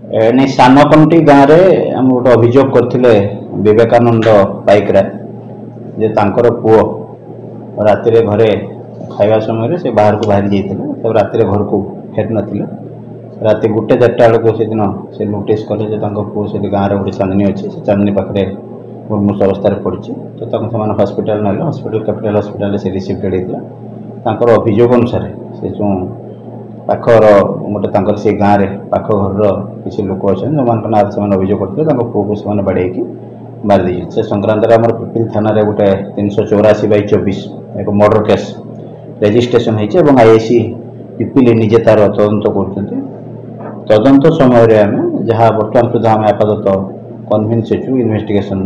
नहीं सानकंटी गाँव में आम गोटे अभियोग करते विवेकानंद पाइकरा जे तांकर पुओ राति घरे खावा समय से बाहर को बाहरी जाते तब राति घर को फेर नथिले राति 1-1:30 बेलू से दिन से नोटिस कले पुओ से गाँव में गोटे चांदनी अच्छे से चांदनी पाखे मुर्मूष अवस्था पड़ी तो हस्पिटाल ना हस्पिटाल कैपिटल हस्पिटाल से रिसीव होता अभियोग अनुसार से जो पाखर गोटे से गाँव में पाख घर किसी लोक अच्छे जो से अभियोग करते पुओ को से बाड़े मारिदी से संक्रांत आम पिपिल थाना गोटे 384/24 एक मर्डर केस रेजिस्ट्रेशन होती आईआईसी पिपिल निजे तार तदंत कर तदंत समय आम जहाँ बर्तमान सुधा आम आपातत कन्भिन्स अच्छु इन्वेस्टिगेशन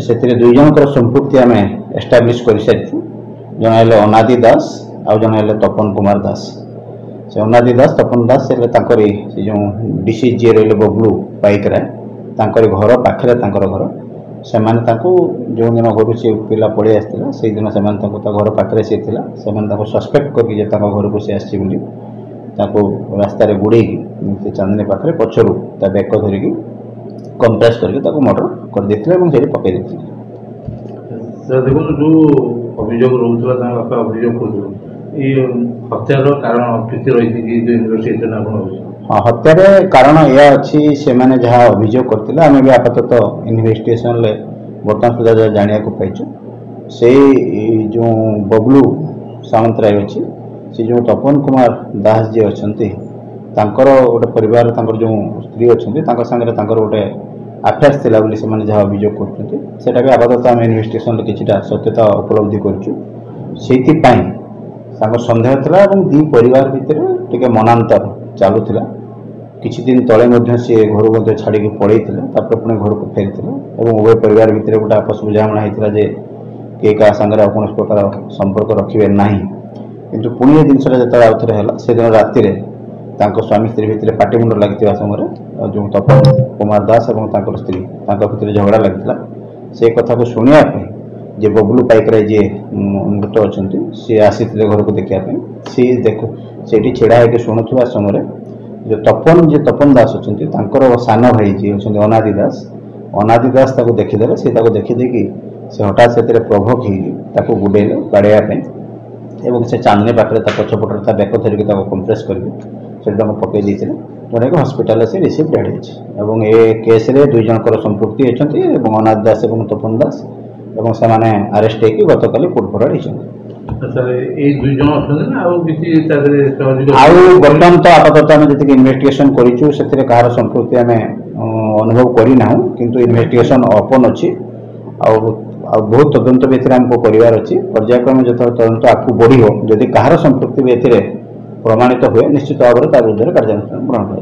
से 2 जनकर संपुक्ति आम एस्टाब्लीश कर सारी जड़े अनादि दास आउ जड़े तपन कुमार दास से अनादि दास तपन दास से जो डीसी जी रही बबलू पाइकरा घर पाखे घर से जो दिन घर से पिला पड़े आसला से दिन से घर पाखे सी सस्पेक्ट करके घर को सी आसी रास्तार गुड़े चांदनी पाखे पचर बेक धरिकी कंप्रेस करके मर्डर कर देते पकई देते। देखो जो अभियोग रोला बापा अभियोग कर हत्यार कारण किसी रही इन्वेस्टिगेशन हाँ हत्यार कारण यह अच्छी से मैंने जहाँ अभियोग करते आम भी आपातत इन्वेस्टिगेशन बर्तमान सुधा जहाँ जाना पाइचु से जो बबलू सामंतराय अच्छी से जो तपन कुमार दास जी अच्छा गोटे परिवार जो स्त्री अच्छा सागर गोटे अफेयर्स थिला बोली से जहाँ अभियोग करते भी आपातत आम इन्वेस्टिगेशन किसी सत्यता उपलब्धि कर सन्देह था दी परिवार भितर टे मनांतर चलुला किछि दिन तले सी घर छाड़ी पड़े पुणी घर को फेरी उभय परिवार भितर गोटे आपस बुझाणा होता जे किए क्या सागर कौन प्रकार संपर्क रखिए ना किंतु पुणी जिनसा जो आउ थे से दिन राति स्वामी स्त्री भितर पाटिमुंड लगी समय जो तपन कुमार दास और स्त्री भितर झगड़ा लगी से कथा को शुणापी जे बबलू पाइकरा जी मृत अच्छा सी आसी घर को देखापी सी देखो से छेड़ा होकर शुणुवा समय जो तपन दास अच्छा सान भाई जी अच्छा अनादि दास देखीदे सी देखीदे से हठात से प्रभोक हो गुडेले बाड़ाई से चांदनी पाखे पछपटे बेक धरिकी कंप्रेस करके पकई देते जोटा कि हस्पिटाल से रिसीव डेड हो ए केस 2 जनकर संपुक्ति अच्छा अनादि दास और तपन दास और से अरेस्ट होकर गत काली कोर्ट फरवर्ड बर्तमान तो आपातत आम जी इन्वेस्टिगेशन करूँ से कहार संपुक्ति आम अनुभव करना किंतु इन्वेस्टिगेशन ओपन अच्छी बहुत तदंत भी आमको करार अच्छी पर्यायक्रम जो तदंत आगे बढ़ो जदि कहार संपुक्ति भी प्रमाणित हुए निश्चित भाव में विरुद्ध कार्यानुष्ठान ग्रहण कर।